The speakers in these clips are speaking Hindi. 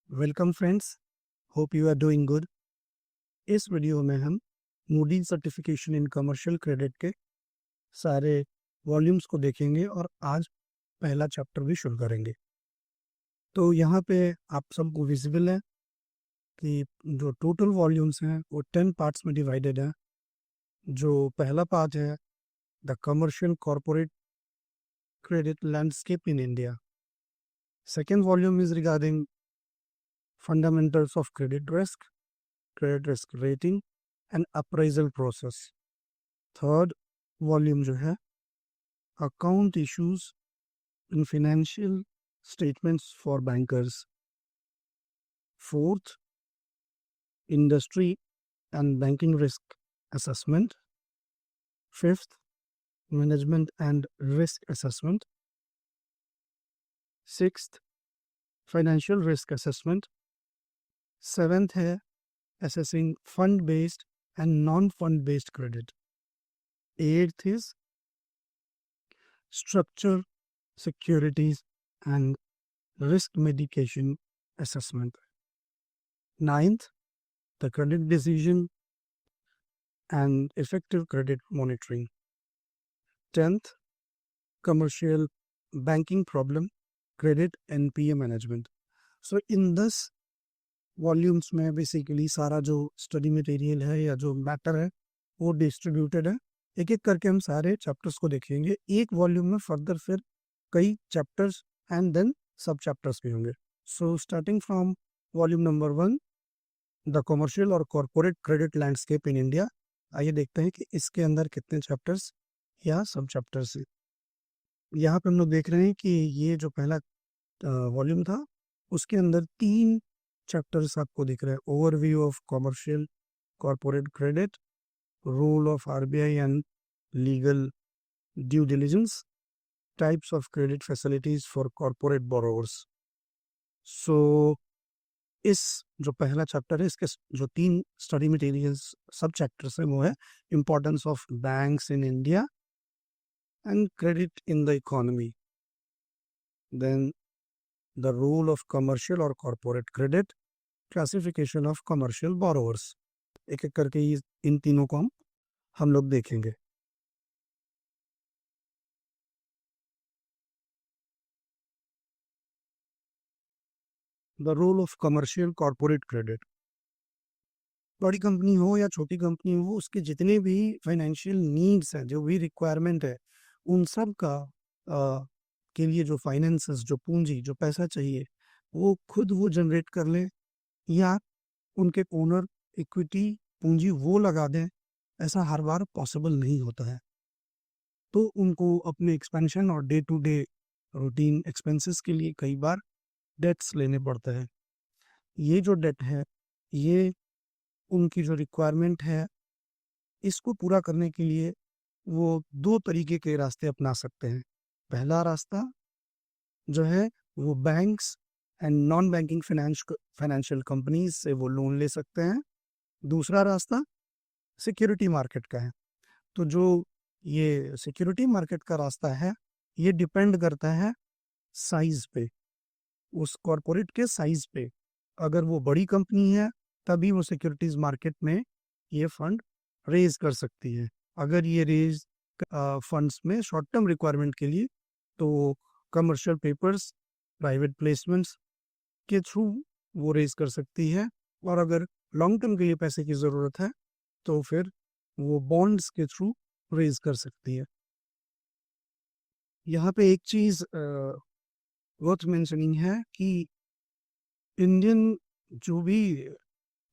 Welcome friends, hope you are doing good. इस वीडियो में हम Moody's certification in commercial credit के सारे वॉल्यूम्स को देखेंगे और आज पहला चैप्टर भी शुरू करेंगे। तो यहाँ पे आप सबको विजिबल है कि जो टोटल वॉल्यूम्स हैं वो 10 पार्ट्स में डिवाइडेड है। जो पहला पार्ट है the commercial corporate credit landscape in India. Second volume is regarding fundamentals of credit risk rating and appraisal process. Third volume जो है account issues in financial statements for bankers. Fourth, industry and banking risk assessment. Fifth, management and risk assessment. Sixth, financial risk assessment. Seventh है assessing fund based and non fund based credit. Eighth is structure, securities and risk mitigation assessment. Ninth, the credit decision and effective credit monitoring. 10th, commercial banking problem, credit NPA management. So in this volumes में बेसिकली सारा जो स्टडी मटेरियल है या जो मैटर है वो डिस्ट्रीब्यूटेड है। एक एक करके हम सारे चैप्टर्स को देखेंगे। एक वॉल्यूम में फर्दर फिर कई चैप्टर्स एंड देन सब चैप्टर्स भी होंगे। So starting from volume number 1, the commercial और corporate credit landscape in India. आइए देखते हैं कि इसके अंदर कितने चैप्टर्स या सब चैप्टर्स हैं। यहाँ पे हम लोग देख रहे हैं कि ये जो पहला वॉल्यूम था उसके अंदर 3 चैप्टर्स आपको दिख रहे हैं। Overview of commercial corporate credit, role of RBI and legal due diligence, types of credit facilities for corporate borrowers. So इस जो पहला चैप्टर है इसके जो 3 स्टडी मटेरियल्स सब चैप्टर्स हैं वो है importance of banks in India and credit in the economy, then the role of commercial or corporate credit, classification of commercial borrowers। एक एक करके इन तीनों को हम लोग देखेंगे। The role of commercial corporate credit. बड़ी कंपनी हो या छोटी कंपनी हो, उसके जितने भी फाइनेंशियल नीड्स हैं, जो भी रिक्वायरमेंट है, उन सब का के लिए जो फाइनेंसेस, जो पूंजी, जो पैसा चाहिए वो खुद वो जनरेट कर ले या उनके ओनर इक्विटी पूंजी वो लगा दें, ऐसा हर बार पॉसिबल नहीं होता है। तो उनको अपने एक्सपेंशन और day to day routine expenses के लिए कई बार डेट्स लेने पड़ते हैं। ये जो डेट है ये उनकी जो रिक्वायरमेंट है इसको पूरा करने के लिए वो 2 तरीके के रास्ते अपना सकते हैं। पहला रास्ता जो है वो banks and non banking financial companies से वो लोन ले सकते हैं। दूसरा रास्ता सिक्योरिटी मार्केट का है। तो जो ये सिक्योरिटी मार्केट का रास्ता है ये डिपेंड करता है साइज पे, उस कॉरपोरेट के साइज पे। अगर वो बड़ी कंपनी है तभी वो सिक्योरिटीज मार्केट में ये फंड रेज कर सकती है। अगर ये रेज फंड्स में शॉर्ट टर्म रिक्वायरमेंट के लिए तो कमर्शियल पेपर्स, प्राइवेट प्लेसमेंट्स के थ्रू वो रेज कर सकती है। और अगर लॉन्ग टर्म के लिए पैसे की ज़रूरत है तो फिर वो बॉन्ड्स के थ्रू रेज कर सकती है। यहाँ पे एक चीज़ वर्थ मेंशनिंग है कि इंडियन जो भी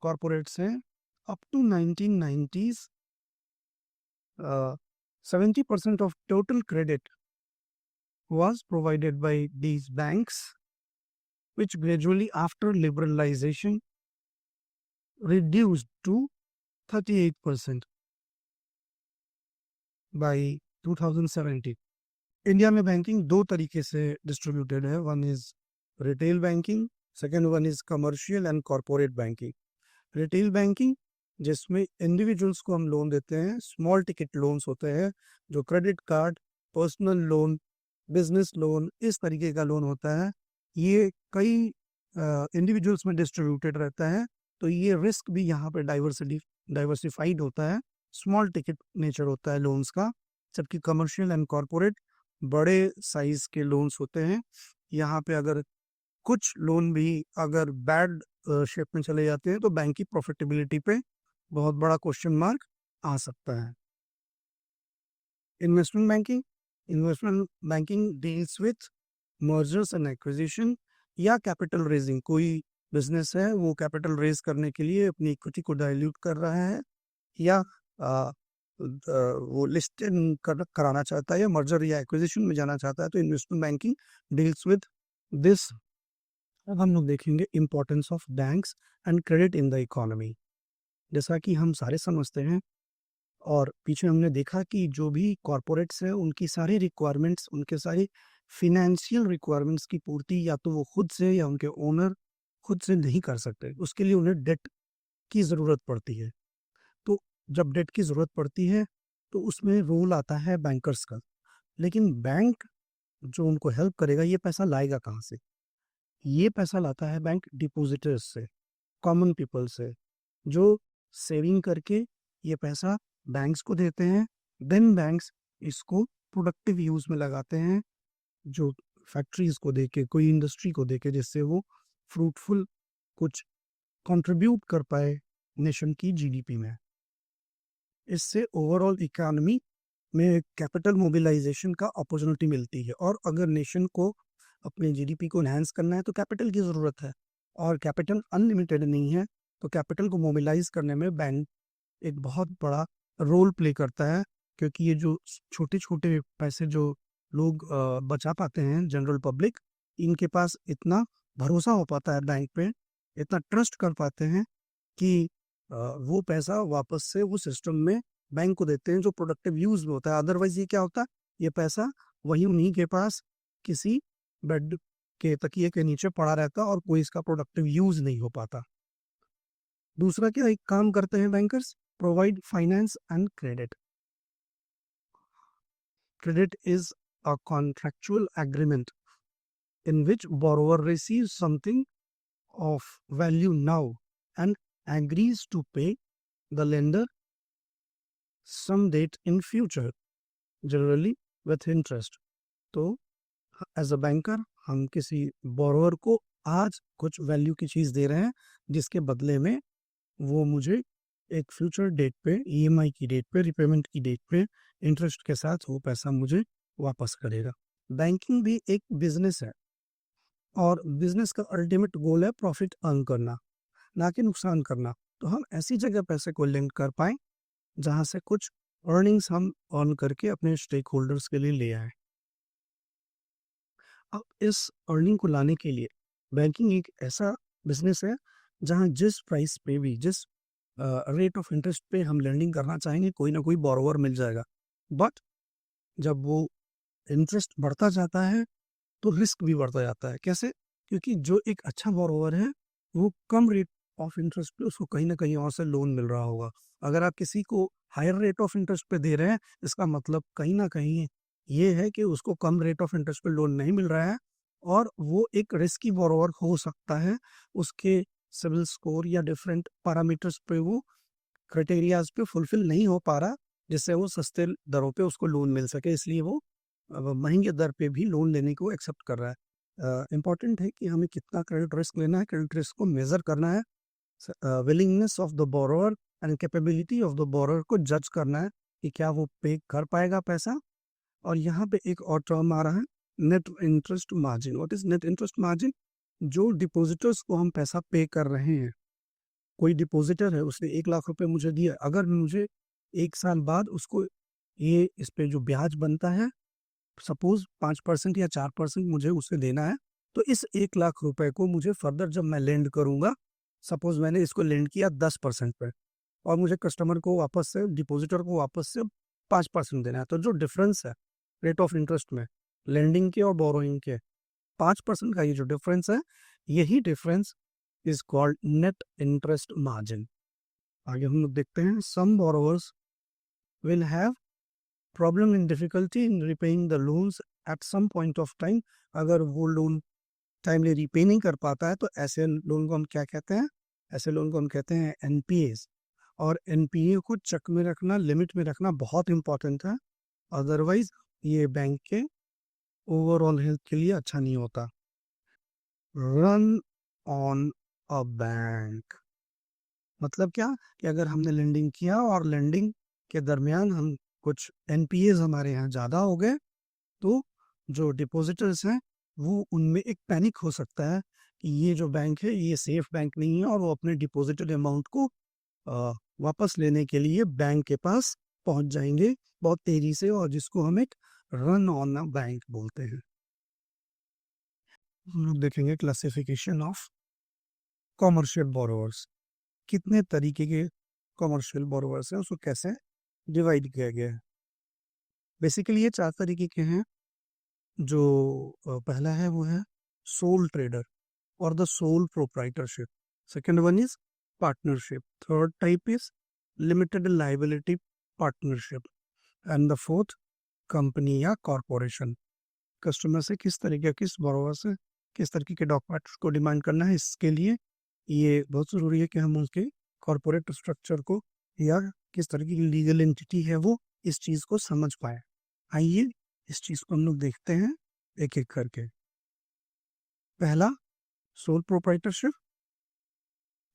कॉरपोरेट्स हैं up to 1990s 70% of total credit was provided by these banks, which gradually after liberalization reduced to 38% by 2017। India में बैंकिंग 2 तरीके से डिस्ट्रीब्यूटेड है। One is retail banking, second one is commercial and corporate banking. Retail banking जिसमें इंडिविजुअल्स को हम लोन देते हैं, स्मॉल टिकट लोन्स होते हैं, जो credit card, personal loan, business loan, इस तरीके का लोन होता है। ये कई इंडिविजुअल्स में डिस्ट्रीब्यूटेड रहता है, तो ये रिस्क भी यहाँ पे डाइवर्सिफाइड होता है, स्मॉल टिकट नेचर होता है लोन्स का, जबकि कमर्शियल एंड कॉरपोरेट बड़े साइज के लोन्स होते हैं। यहाँ पे अगर कुछ लोन भी अगर बैड शेप में चले जाते हैं तो बैंक की प्रॉफिटेबिलिटी पे बहुत बड़ा क्वेश्चन मार्क आ सकता है। Investment banking deals with mergers and acquisition या कैपिटल रेजिंग। कोई बिजनेस है वो कैपिटल रेज करने के लिए अपनी इक्विटी को डाइल्यूट कर रहा है या वो लिस्टेड कराना चाहता है या मर्जर या एक्विजिशन में जाना चाहता है, तो investment banking deals with this. अब हम लोग देखेंगे importance of banks and credit in the economy. जैसा कि हम सारे समझते हैं और पीछे हमने देखा कि जो भी कॉरपोरेट्स हैं उनकी सारी रिक्वायरमेंट्स, उनके सारी फिनेंशियल रिक्वायरमेंट्स की पूर्ति या तो वो खुद से या उनके ओनर खुद से नहीं कर सकते, उसके लिए उन्हें डेट की ज़रूरत पड़ती है। तो जब डेट की ज़रूरत पड़ती है तो उसमें रोल आता है बैंकर्स का। लेकिन बैंक जो उनको हेल्प करेगा, ये पैसा लाएगा कहाँ से? ये पैसा लाता है बैंक डिपॉजिटर्स से, कॉमन पीपल से, जो सेविंग करके ये पैसा बैंक्स को देते हैं। देन बैंक्स इसको प्रोडक्टिव यूज में लगाते हैं, जो फैक्ट्रीज को देके, कोई इंडस्ट्री को देके, जिससे वो फ्रूटफुल कुछ कंट्रीब्यूट कर पाए नेशन की जीडीपी में। इससे ओवरऑल इकोनॉमी में कैपिटल मोबिलाइजेशन का अपॉर्चुनिटी मिलती है। और अगर नेशन को अपने जीडीपी को एनहांस करना है तो कैपिटल की ज़रूरत है, और कैपिटल अनलिमिटेड नहीं है, तो कैपिटल को मोबिलाइज करने में बैंक एक बहुत बड़ा रोल प्ले करता है। क्योंकि ये जो छोटे छोटे पैसे जो लोग बचा पाते हैं, जनरल पब्लिक, इनके पास इतना भरोसा हो पाता है बैंक पे, इतना ट्रस्ट कर पाते हैं कि वो पैसा वापस से वो सिस्टम में बैंक को देते हैं, जो प्रोडक्टिव यूज में होता है। अदरवाइज ये क्या होता है, ये पैसा वही उन्हीं के पास किसी बेड के तकिए के नीचे पड़ा रहता और कोई इसका प्रोडक्टिव यूज नहीं हो पाता। दूसरा क्या एक काम करते हैं bankers, provide finance and credit. Credit is a contractual agreement in which borrower receives something of value now and agrees to pay the lender some date in future, generally with interest. तो एज अ बैंकर हम किसी बोरोवर को आज कुछ वैल्यू की चीज़ दे रहे हैं, जिसके बदले में वो मुझे एक फ्यूचर डेट पे, ईएमआई की डेट पे, रिपेमेंट की डेट पे इंटरेस्ट के साथ वो पैसा मुझे वापस करेगा। बैंकिंग भी एक बिजनेस है और बिजनेस का अल्टीमेट गोल है प्रॉफिट अर्न करना, ना कि नुकसान करना। तो हम ऐसी जगह पैसे को लिंक कर पाएँ जहाँ से कुछ अर्निंग्स हम अर्न करके अपने स्टेक होल्डर्स के लिए ले आए। अब इस अर्निंग को लाने के लिए बैंकिंग एक ऐसा बिजनेस है जहाँ जिस प्राइस पे भी, जिस रेट ऑफ इंटरेस्ट पे हम लैंडिंग करना चाहेंगे, कोई ना कोई बोरोवर मिल जाएगा। बट जब वो इंटरेस्ट बढ़ता जाता है तो रिस्क भी बढ़ता जाता है। कैसे? क्योंकि जो एक अच्छा बोरोवर है वो कम रेट ऑफ इंटरेस्ट पे उसको कहीं ना कहीं और से लोन मिल रहा होगा। अगर आप किसी को हायर रेट ऑफ इंटरेस्ट पे दे रहे हैं, इसका मतलब कहीं ना कहीं ये है कि उसको कम रेट ऑफ इंटरेस्ट पे लोन नहीं मिल रहा है और वो एक रिस्की बोरोवर हो सकता है। उसके सिविल स्कोर या डिफरेंट पैरामीटर्स पे वो क्राइटेरियाज पे फुलफिल नहीं हो पा रहा, जिससे वो सस्ते दरों पे उसको लोन मिल सके, इसलिए वो महंगे दर पे भी लोन लेने को एक्सेप्ट कर रहा है। इम्पॉर्टेंट है कि हमें कितना क्रेडिट रिस्क लेना है, क्रेडिट रिस्क को मेजर करना है, willingness of the borrower and capability of the borrower को जज करना है कि क्या वो पे कर पाएगा पैसा। और यहाँ पे एक और टर्म आ रहा है, net interest margin. What is net interest margin? जो डिपॉजिटर्स को हम पैसा पे कर रहे हैं, कोई डिपॉजिटर है उसने 1 लाख रुपए मुझे दिया, अगर मुझे 1 साल बाद उसको ये इस पे जो ब्याज बनता है, सपोज 5% या 4% मुझे उसे देना है, तो इस 1 लाख रुपए को मुझे फर्दर जब मैं लेंड करूंगा, सपोज मैंने इसको लेंड किया 10% पे और मुझे कस्टमर को वापस से, डिपॉजिटर को वापस से 5% देना है, तो जो डिफरेंस है रेट ऑफ इंटरेस्ट में लेंडिंग के और बोरोइंग के, 5% का ये जो डिफरेंस है, यही difference is called net interest margin. आगे हम लोग देखते हैं, some borrowers will have problem in difficulty in repaying the loans at some point of time. अगर वो लोन टाइमली रीपे नहीं कर पाता है, तो ऐसे लोन को हम क्या कहते हैं? ऐसे लोन को हम कहते हैं एनपीएस। और एनपीए को चेक में रखना, लिमिट में रखना बहुत इंपॉर्टेंट है, अदरवाइज ये बैंक के ओवरऑल हेल्थ के लिए अच्छा नहीं होता। रन ऑन अ बैंक मतलब क्या? कि अगर हमने लेंडिंग किया और लेंडिंग के दरमियान हम कुछ एनपीएस हमारे यहाँ ज़्यादा हो गए, तो जो डिपॉजिटर्स हैं वो उनमें एक पैनिक हो सकता है कि ये जो बैंक है ये सेफ बैंक नहीं है, और वो अपने डिपॉजिटेड अमाउंट को वापस लेने के लिए बैंक के पास पहुंच जाएंगे बहुत तेजी से, और जिसको हम एक रन ऑन अ बैंक बोलते हैं। हम लोग देखेंगे क्लासिफिकेशन ऑफ कॉमर्शियल बोरोवर्स। कितने तरीके के कॉमर्शियल बोरोवर्स हैं, उसको कैसे डिवाइड किया गया है। बेसिकली ये 4 तरीके के हैं। जो पहला है वो है सोल ट्रेडर और the sole proprietorship. Second one is partnership. Third type is limited liability partnership. And the fourth company या कॉरपोरेशन। कस्टमर से किस तरीके, किस बोरोवर से किस तरीके के डॉक्यूमेंट्स को डिमांड करना है, इसके लिए ये बहुत ज़रूरी है कि हम उसके कॉरपोरेट स्ट्रक्चर को या किस तरीके की लीगल एंटिटी है वो, इस चीज़ को समझ पाए। आइए इस चीज़ को हम लोग देखते हैं एक एक करके। पहला, सोल प्रोप्राइटरशिप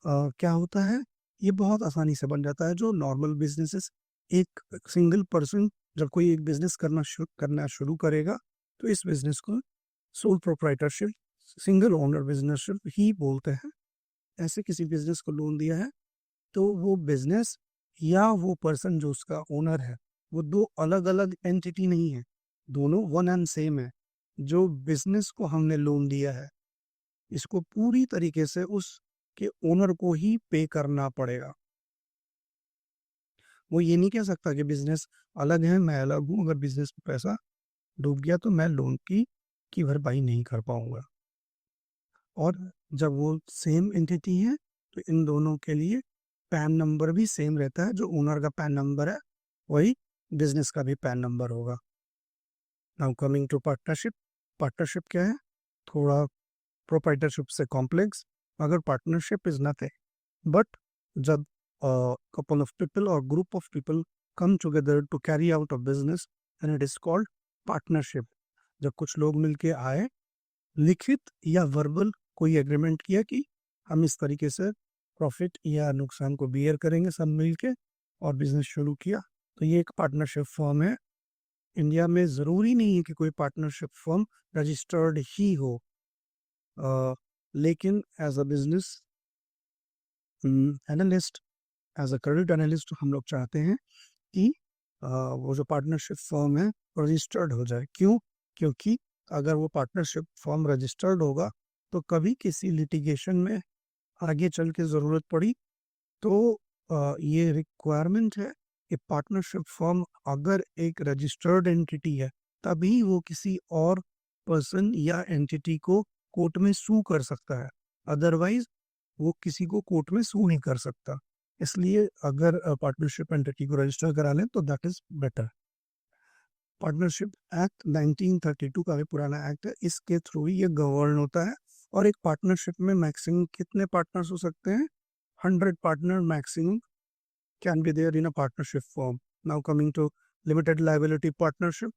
क्या होता है? ये बहुत आसानी से बन जाता है। जो नॉर्मल बिजनेसेस, एक सिंगल पर्सन जब कोई एक बिजनेस करना शुरू करेगा, तो इस बिजनेस को सोल प्रोप्राइटरशिप, सिंगल ओनर बिजनेसशिप ही बोलते हैं। ऐसे किसी बिजनेस को लोन दिया है तो वो बिजनेस या वो पर्सन जो उसका ओनर है, वो दो अलग अलग एंटिटी नहीं है, दोनों वन एंड सेम है। जो बिजनेस को हमने लोन दिया है, इसको पूरी तरीके से उसके ओनर को ही पे करना पड़ेगा। वो ये नहीं कह सकता कि बिजनेस अलग है, मैं अलग हूँ, अगर बिजनेस में पैसा डूब गया तो मैं लोन की भरपाई नहीं कर पाऊंगा। और जब वो सेम एंटिटी है तो इन दोनों के लिए पैन नंबर भी सेम रहता है। जो ओनर का पैन नंबर है वही बिजनेस का भी पैन नंबर होगा। Now coming to partnership. Partnership क्या है? थोड़ा प्रोप्राइटरशिप से कॉम्प्लेक्स, मगर पार्टनरशिप इज नथिंग बट जब couple of people or group of people come together to carry out a business, and it is called partnership। जब कुछ लोग मिलके आए, लिखित या वर्बल कोई एग्रीमेंट किया कि हम इस तरीके से प्रॉफिट या नुकसान को बियर करेंगे सब मिलके, और बिजनेस शुरू किया, तो ये एक पार्टनरशिप फॉर्म है। इंडिया में ज़रूरी नहीं है कि कोई पार्टनरशिप फॉर्म रजिस्टर्ड ही हो, लेकिन as a business analyst, as a credit analyst, हम लोग चाहते हैं कि वो जो पार्टनरशिप फॉर्म है रजिस्टर्ड हो जाए। क्यों? क्योंकि अगर वो पार्टनरशिप फॉर्म रजिस्टर्ड होगा तो कभी किसी लिटिगेशन में आगे चल के ज़रूरत पड़ी तो ये रिक्वायरमेंट है कि पार्टनरशिप फॉर्म अगर एक रजिस्टर्ड एंटिटी है तभी वो किसी और पर्सन या एंटिटी को कोर्ट में सू कर सकता है, अदरवाइज वो किसी को कोर्ट में सू नहीं कर सकता। इसलिए अगर पार्टनरशिप एंटिटी को रजिस्टर करा लें तो that is better. Partnership act 1932 का भी पुराना एक्ट है, इसके थ्रू ही ये गवर्न होता है। और एक पार्टनरशिप में मैक्सिमम कितने पार्टनर्स हो सकते हैं? 100 partner maximum can be there in a partnership form. Now coming to limited liability partnership.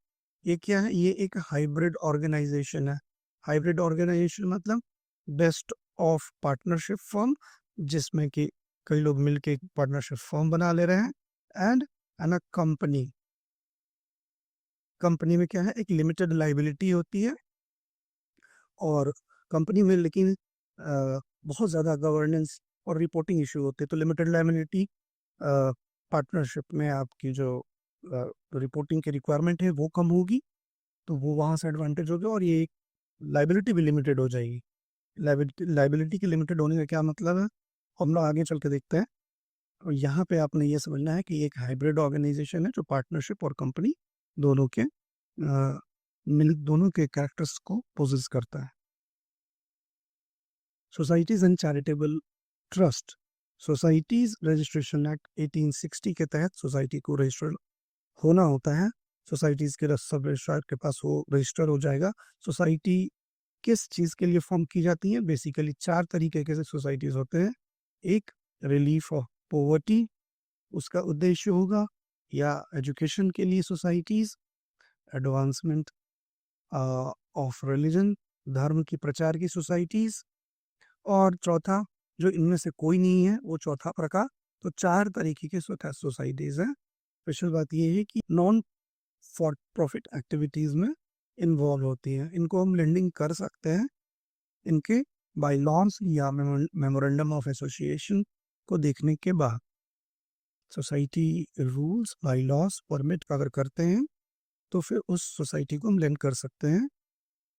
ये क्या है? ये एक हाइब्रिड ऑर्गेनाइजेशन है। हाइब्रिड ऑर्गेनाइजेशन मतलब बेस्ट ऑफ पार्टनरशिप फॉर्म, जिसमें कि कई लोग मिलके एक पार्टनरशिप फॉर्म बना ले रहे हैं, एंड अ कंपनी। कंपनी में क्या है? एक लिमिटेड लाइबिलिटी होती है, और कंपनी में लेकिन बहुत ज़्यादा गवर्नेंस और रिपोर्टिंग इशू होते हैं। तो लिमिटेड लाइबिलिटी पार्टनरशिप में आपकी जो रिपोर्टिंग की रिक्वायरमेंट है वो कम होगी, तो वो वहाँ से एडवांटेज होगा, और ये लाइबिलिटी भी लिमिटेड हो जाएगी। लाइबिलिटी के लिमिटेड होने का क्या मतलब है, हम लोग आगे चल के देखते हैं। और यहाँ पे आपने ये समझना है कि एक हाइब्रिड ऑर्गेनाइजेशन है जो पार्टनरशिप और कंपनी दोनों के दोनों के कैरेक्टर्स को पोजेस करता है। Societies and charitable trust. Societies registration act 1860 के तहत सोसाइटी को रजिस्टर होना होता है। सोसाइटीज के सब रजिस्ट्रार के पास वो रजिस्टर हो जाएगा। सोसाइटी किस चीज़ के लिए फॉर्म की जाती हैं? बेसिकली 4 तरीके के से सोसाइटीज़ होते हैं। एक, रिलीफ ऑफ पॉवर्टी, उसका उद्देश्य होगा, या एजुकेशन के लिए सोसाइटीज़, एडवांसमेंट ऑफ रिलीजन, धर्म की प्रचार की सोसाइटीज़, और चौथा, जो इनमें से कोई नहीं है, वो चौथा प्रकार। तो 4 तरीके की सोसाइटीज़ हैं। स्पेशल बात ये है कि नॉन फॉर प्रॉफिट एक्टिविटीज़ में इन्वॉल्व होती हैं। इनको हम लेंडिंग कर सकते हैं इनके बायलॉज या मेमोरेंडम ऑफ एसोसिएशन को देखने के बाद। सोसाइटी रूल्स, बायलॉज, परमिट अगर करते हैं तो फिर उस सोसाइटी को हम लेंड कर सकते हैं,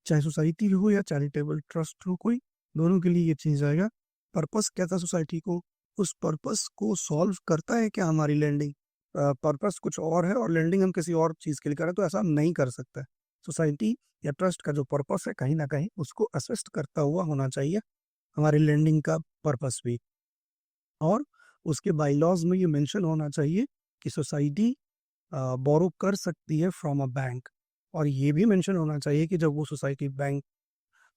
चाहे सोसाइटी हो या चैरिटेबल ट्रस्ट हो कोई, दोनों के लिए ये चीज़ आएगा। पर्पस क्या था सोसाइटी को, उस पर्पस को सॉल्व करता है क्या हमारी लैंडिंग? पर्पस कुछ और है और लैंडिंग हम किसी और चीज़ के लिए कर रहे हैं, तो ऐसा हम नहीं कर सकते। सोसाइटी या ट्रस्ट का जो पर्पस है कहीं ना कहीं उसको असिस्ट करता हुआ होना चाहिए हमारी लैंडिंग का पर्पस भी। और उसके बाईलॉज में ये मेंशन होना चाहिए कि सोसाइटी बोरो कर सकती है फ्रॉम अ बैंक, और ये भी मेंशन होना चाहिए कि जब वो सोसाइटी बैंक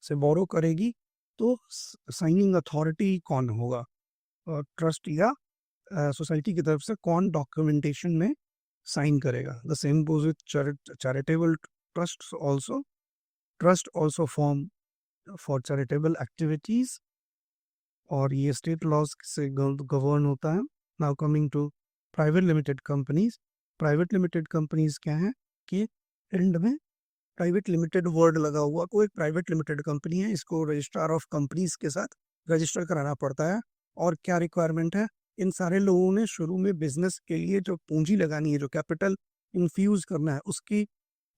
से बोरो करेगी तो साइनिंग अथॉरिटी कौन होगा, ट्रस्ट या सोसाइटी की तरफ से कौन डॉक्यूमेंटेशन में साइन करेगा। The same goes with charitable trust also. Trust also form for charitable activities, और ये स्टेट लॉज से गवर्न होता है। Now coming to private limited companies. Private limited companies क्या है कि एंड में प्राइवेट लिमिटेड वर्ड लगा हुआ, कोई प्राइवेट लिमिटेड कंपनी है, इसको रजिस्ट्रार ऑफ कंपनीज के साथ रजिस्टर कराना पड़ता है। और क्या रिक्वायरमेंट है, इन सारे लोगों ने शुरू में बिजनेस के लिए जो पूंजी लगानी है, जो कैपिटल इन्फ्यूज करना है,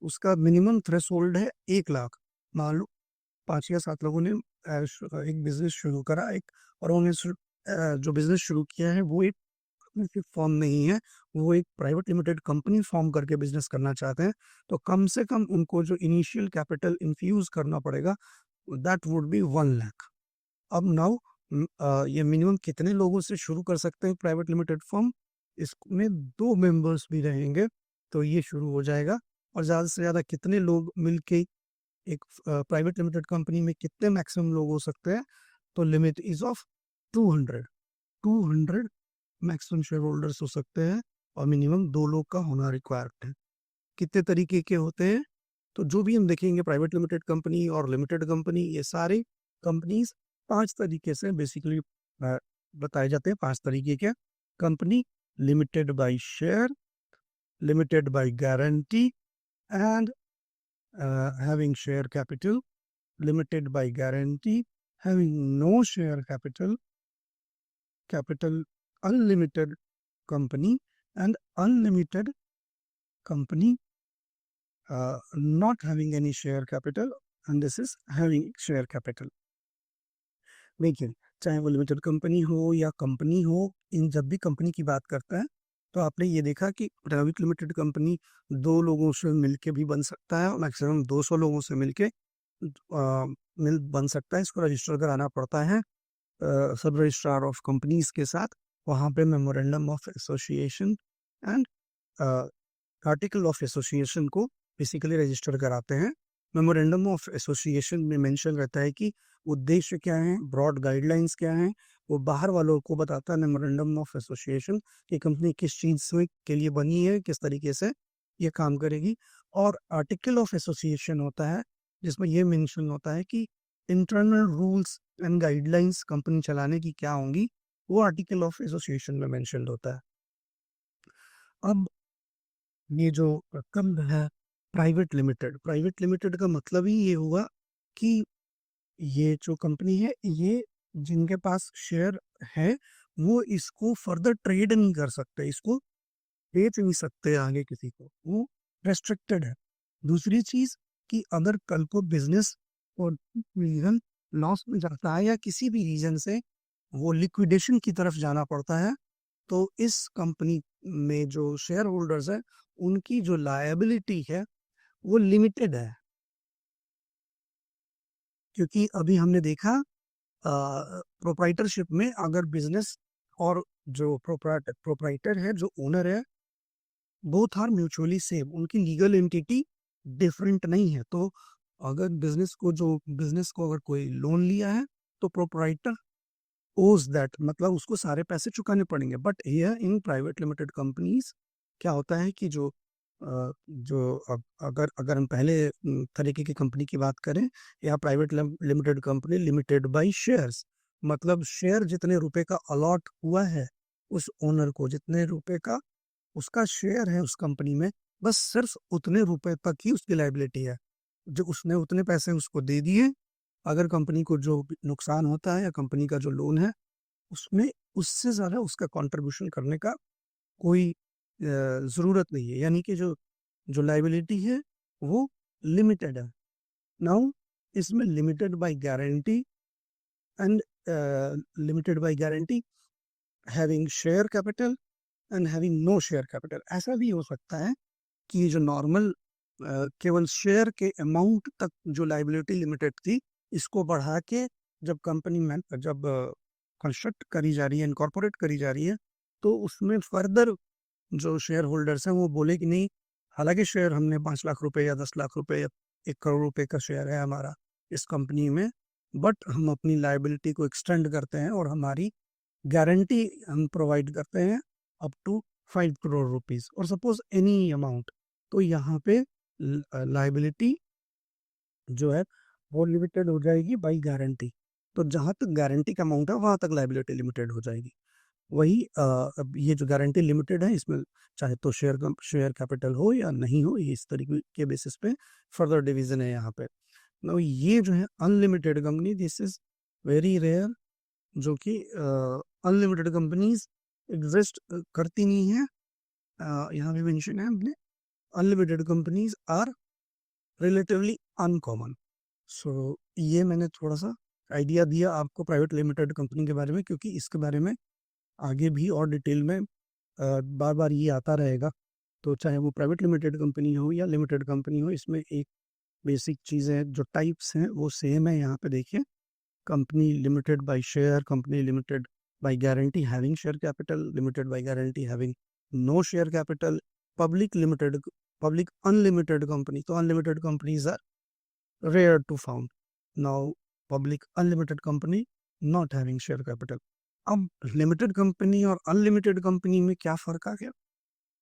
उसका मिनिमम थ्रेशोल्ड है 1 लाख। मान लो 5 या 7 लोगों ने एक बिजनेस शुरू करा, एक, और उन्होंने जो बिजनेस शुरू किया है वो एक फॉर्म नहीं है, वो एक प्राइवेट लिमिटेड कंपनी फॉर्म करके बिजनेस करना चाहते हैं, तो कम से कम उनको जो इनिशियल कैपिटल इन्फ्यूज करना पड़ेगा दैट वुड बी 1 लाख। अब नाउ ये मिनिमम कितने लोगों से शुरू कर सकते हैं प्राइवेट लिमिटेड फर्म, इसमें 2 मेंबर्स भी रहेंगे तो ये शुरू हो जाएगा। और ज़्यादा से ज़्यादा कितने लोग मिलके एक प्राइवेट लिमिटेड कंपनी में कितने मैक्सिमम लोग हो सकते हैं, तो limit is of 200। 200 maximum share holders हो सकते हैं, और मिनिमम 2 लोग का होना रिक्वायर्ड है। कितने तरीके के होते हैं, तो जो भी हम देखेंगे प्राइवेट लिमिटेड कंपनी और लिमिटेड कंपनी, ये सारे कंपनीज 5 तरीके से बेसिकली बताए जाते हैं। 5 तरीके के company: limited by share, limited by guarantee and having share capital, limited by guarantee, having no share capital, capital unlimited company, and unlimited company not having any share capital, and this is having share capital. देखिए, चाहे वो लिमिटेड कंपनी हो या कंपनी हो, इन जब भी कंपनी की बात करता है तो आपने ये देखा कि प्राइवेट लिमिटेड कंपनी 2 लोगों से मिलके भी बन सकता है, और मैक्सिमम 200 लोगों से मिलके मिल बन सकता है। इसको रजिस्टर कराना पड़ता है सब रजिस्ट्रार ऑफ कंपनीज के साथ। वहाँ पे memorandum of association and article of association को बेसिकली रजिस्टर कराते हैं। मेमोरेंडम ऑफ एसोसिएशन में मेंशन रहता है कि उद्देश्य क्या है, ब्रॉड गाइडलाइंस क्या हैं, वो बाहर वालों को बताता है मेमोरेंडम ऑफ एसोसिएशन कि कंपनी किस चीज़ में के लिए बनी है, किस तरीके से ये काम करेगी। और आर्टिकल ऑफ एसोसिएशन होता है जिसमें ये मेंशन होता है कि internal rules and guidelines company चलाने की क्या होंगी, वो आर्टिकल ऑफ एसोसिएशन में मेंशन होता है। अब ये जो रकम है प्राइवेट लिमिटेड का मतलब ही ये हुआ कि ये जो कंपनी है, ये जिनके पास शेयर है वो इसको फर्दर ट्रेड नहीं कर सकते, इसको बेच नहीं सकते आगे किसी को, वो रेस्ट्रिक्टेड है। दूसरी चीज कि अगर कल को बिजनेस और रीजन लॉस में जाता है या किसी भी रीजन से वो लिक्विडेशन की तरफ जाना पड़ता है, तो इस कंपनी में जो शेयर होल्डर्स है उनकी जो लायबिलिटी है वो लिमिटेड है। क्योंकि अभी हमने देखा प्रोप्राइटरशिप में अगर बिजनेस और जो प्रोप्राइटर है, जो ओनर है, बोथ आर म्यूचुअली सेम, उनकी लीगल एंटिटी डिफरेंट नहीं है, तो अगर बिजनेस को अगर कोई लोन लिया है तो प्रोपराइटर ओज दैट, मतलब उसको सारे पैसे चुकाने पड़ेंगे। But here in private limited companies क्या होता है कि अगर अगर हम पहले तरीके की कंपनी की बात करें, या private limited company limited by shares, मतलब शेयर जितने रुपए का अलॉट हुआ है उस ओनर को, जितने रुपए का उसका शेयर है उस कंपनी में, बस सिर्फ उतने रुपए तक ही उसकी लाइबिलिटी है। जो उसने उतने पैसे उसको दे दिए, अगर कंपनी को जो नुकसान होता है या कंपनी का जो लोन है उसमें उससे ज़्यादा उसका कंट्रीब्यूशन करने का कोई ज़रूरत नहीं है, यानी कि जो जो लाइबिलिटी है वो लिमिटेड है। नाउ इसमें limited by guarantee and limited by guarantee, having share capital and having no share capital. ऐसा भी हो सकता है कि जो नॉर्मल केवल शेयर के अमाउंट तक जो लाइबिलिटी लिमिटेड थी, इसको बढ़ा के जब कंपनी में जब कंस्ट्रक्ट करी जा रही है, इनकॉर्पोरेट करी जा रही है, तो उसमें फर्दर जो शेयर होल्डर्स हैं वो बोले कि नहीं, हालांकि शेयर हमने 5 लाख रुपए या 10 लाख रुपए या 1 करोड़ रुपए का शेयर है हमारा इस कंपनी में, बट हम अपनी लाइबिलिटी को एक्सटेंड करते हैं और हमारी गारंटी हम प्रोवाइड करते हैं अप टू 5 करोड़ रुपीज और सपोज एनी अमाउंट। तो यहाँ पे लाइबिलिटी जो है वो लिमिटेड हो जाएगी बाई गारंटी। तो जहाँ तक गारंटी का अमाउंट है वहां तक लाइबिलिटी लिमिटेड हो जाएगी। वही अब ये जो गारंटी लिमिटेड है इसमें चाहे तो शेयर कैपिटल हो या नहीं हो, ये इस तरीके के बेसिस पे फर्दर डिवीजन है यहाँ पे। Now, ये जो है unlimited company, this is very rare, जो कि अनलिमिटेड कंपनीज एग्जिस्ट करती नहीं है। यहाँ पे मेंशन है हमने, unlimited companies are relatively uncommon. So ये मैंने थोड़ा सा आइडिया दिया आपको प्राइवेट लिमिटेड कंपनी के बारे में, क्योंकि इसके बारे में आगे भी और डिटेल में बार बार ये आता रहेगा। तो चाहे वो प्राइवेट लिमिटेड कंपनी हो या लिमिटेड कंपनी हो, इसमें एक बेसिक चीज़ें जो टाइप्स हैं वो सेम है। यहाँ पे देखिए, company limited by share, company limited by guarantee having share capital, limited by guarantee having no share capital, public limited, public unlimited company. तो unlimited companies are rare to found. Now public unlimited company not having share capital. अब लिमिटेड कंपनी और अनलिमिटेड कंपनी में क्या फ़र्क आ गया?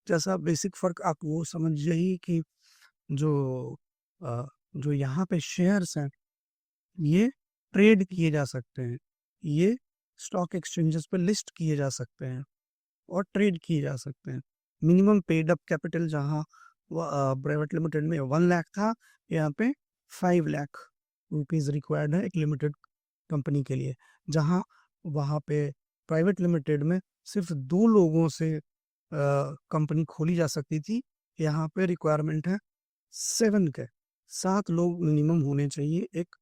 जैसा बेसिक फ़र्क आप वो समझिए ही कि जो अ, जो यहाँ पे शेयर्स हैं ये ट्रेड किए जा सकते हैं, ये स्टॉक एक्सचेंजेस पे लिस्ट किए जा सकते हैं और ट्रेड किए जा सकते हैं। मिनिमम पेड अप कैपिटल जहाँ प्राइवेट लिमिटेड में 1 लाख था, यहाँ पे 5 लाख रुपीज़ रिक्वायर्ड है एक लिमिटेड कंपनी के लिए। जहाँ वहाँ पे प्राइवेट लिमिटेड में सिर्फ 2 लोगों से कंपनी खोली जा सकती थी, यहाँ पे रिक्वायरमेंट है 7 के, 7 लोग मिनिमम होने चाहिए एक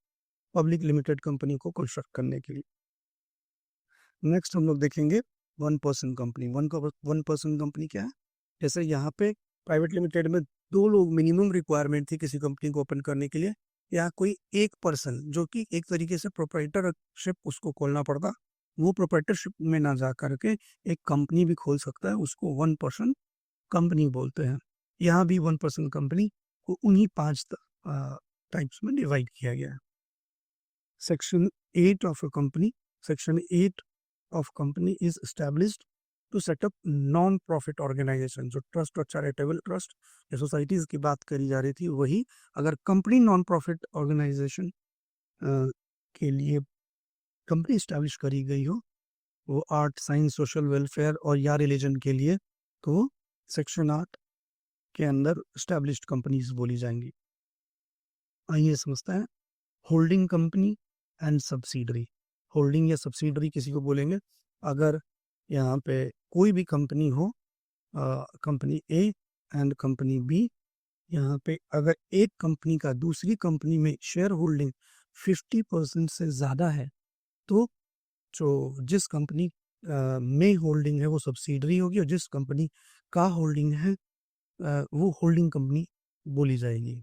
पब्लिक लिमिटेड कंपनी को कंस्ट्रक्ट करने के लिए। नेक्स्ट हम लोग देखेंगे 1 पर्सन कंपनी। 1 पर्सन कंपनी क्या है? जैसे यहाँ पे प्राइवेट लिमिटेड में 2 लोग मिनिमम रिक्वायरमेंट थी किसी कंपनी को ओपन करने के लिए, या कोई एक पर्सन जो कि एक तरीके से प्रोप्राइटरशिप उसको खोलना पड़ता, वो प्रोप्राइटरशिप में ना जा करके एक कंपनी भी खोल सकता है, उसको 1 पर्सन कंपनी बोलते हैं। यहाँ भी 1 पर्सन कंपनी को उन्हीं 5 टाइप्स में डिवाइड किया गया है। Section 8 of a company, Section 8 of company is established to set up non-profit organization। जो ट्रस्ट और चैरिटेबल ट्रस्ट या सोसाइटीज की बात करी जा रही थी वही, अगर कंपनी नॉन प्रॉफिट ऑर्गेनाइजेशन के लिए कंपनी इस्टेब्लिश करी गई हो, वो आर्ट, साइंस, सोशल वेलफेयर और या रिलीजन के लिए, तो सेक्शन 8 के अंदर इस्टेब्लिश्ड कंपनीज बोली जाएंगी। आइए समझते हैं holding company and subsidiary. Holding या सब्सिडरी किसी को बोलेंगे अगर यहाँ पे कोई भी कंपनी हो, company A and company B, यहाँ पे अगर एक कंपनी का दूसरी कंपनी में शेयर होल्डिंग 50% से ज़्यादा है, तो जो जिस कंपनी में होल्डिंग है वो सब्सिडरी होगी, और जिस कंपनी का होल्डिंग है वो होल्डिंग कंपनी बोली जाएगी।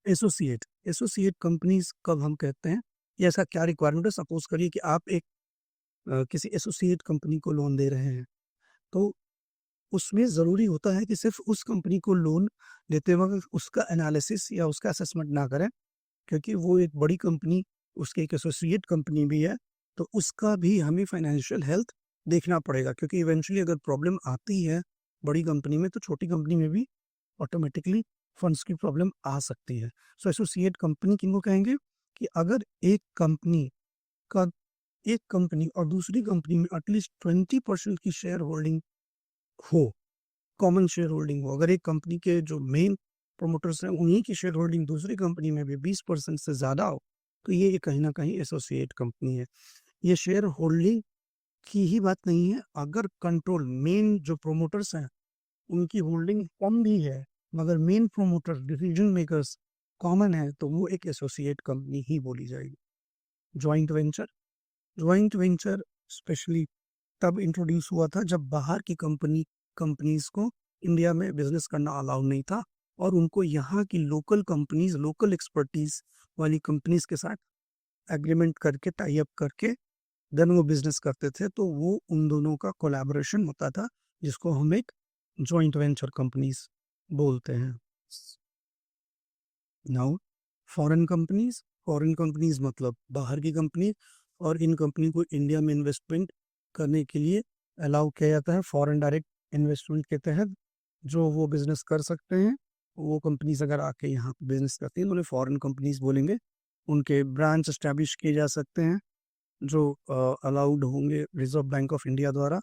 एसोसिएट, एसोसिएट कंपनीज कब हम कहते हैं, या ऐसा क्या रिक्वायरमेंट है? सपोज करिए कि आप एक किसी एसोसिएट कंपनी को लोन दे रहे हैं, तो उसमें ज़रूरी होता है कि सिर्फ उस कंपनी को लोन देते वक्त उसका एनालिसिस या उसका असेसमेंट ना करें, क्योंकि वो एक बड़ी कंपनी, उसकी एक एसोसिएट कंपनी भी है, तो उसका भी हमें फाइनेंशियल हेल्थ देखना पड़ेगा, क्योंकि इवेंचुअली अगर प्रॉब्लम आती है बड़ी कंपनी में तो छोटी कंपनी में भी ऑटोमेटिकली फंड्स की प्रॉब्लम आ सकती है। सो एसोसिएट कंपनी किनको कहेंगे कि अगर का एक कंपनी और दूसरी कंपनी में एटलीस्ट 20% की शेयर होल्डिंग हो, कॉमन शेयर होल्डिंग हो, अगर एक कंपनी के जो मेन प्रोमोटर्स हैं उन्हीं की शेयर होल्डिंग दूसरी कंपनी में भी 20% से ज़्यादा हो, तो ये कहीं ना कहीं एसोसिएट कंपनी है। ये शेयर होल्डिंग की ही बात नहीं है, अगर कंट्रोल मेन जो प्रोमोटर्स हैं उनकी होल्डिंग कम भी है मगर main promoter decision makers common है, तो वो एक एसोसिएट कंपनी ही बोली जाएगी। जॉइंट वेंचर स्पेशली तब इंट्रोड्यूस हुआ था जब बाहर की कंपनीज को इंडिया में बिजनेस करना अलाउ नहीं था और उनको यहाँ की लोकल कंपनीज, लोकल एक्सपर्टीज वाली कंपनीज के साथ एग्रीमेंट करके, टाई अप करके देन वो बिजनेस करते थे, तो वो उन दोनों का कोलैबोरेशन होता था जिसको हम एक जॉइंट वेंचर कंपनीज बोलते हैं। नाउ फॉरेन कंपनीज मतलब बाहर की कंपनी, और इन कंपनी को इंडिया में इन्वेस्टमेंट करने के लिए अलाउ किया जाता है फॉरेन डायरेक्ट इन्वेस्टमेंट के तहत। जो वो बिजनेस कर सकते हैं, वो कंपनीज अगर आके यहाँ बिजनेस करती हैं तो उन्हें फॉरेन कंपनीज बोलेंगे। उनके ब्रांच एस्टैब्लिश किए जा सकते हैं जो अलाउड होंगे रिजर्व बैंक ऑफ इंडिया द्वारा।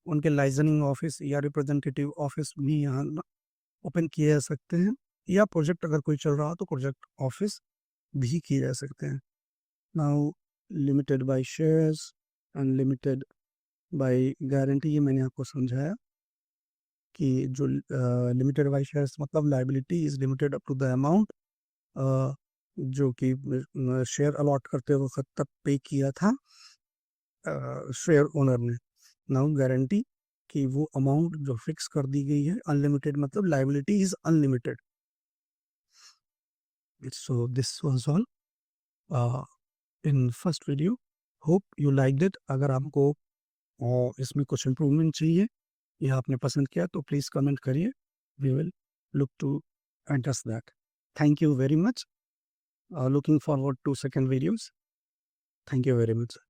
उनके लाइसेंसिंग ऑफिस या रिप्रेजेंटेटिव ऑफिस भी यहाँ ओपन किए जा सकते हैं, या प्रोजेक्ट अगर कोई चल रहा हो तो प्रोजेक्ट ऑफिस भी किए जा सकते हैं। Now limited by shares, unlimited by guarantee, ये मैंने आपको समझाया कि जो लिमिटेड बाय शेयर्स मतलब liability is limited up to the amount जो कि शेयर अलॉट करते वक्त तक पे किया था शेयर ओनर ने। नाउ गारंटी कि वो अमाउंट जो फिक्स कर दी गई है, अनलिमिटेड मतलब liability is unlimited. So this was all in first video, hope you like it. अगर आपको इसमें कुछ इम्प्रूवमेंट चाहिए या आपने पसंद किया तो प्लीज़ कमेंट करिए, we will look to address that. Thank you very much, looking forward to second videos. Thank you very much.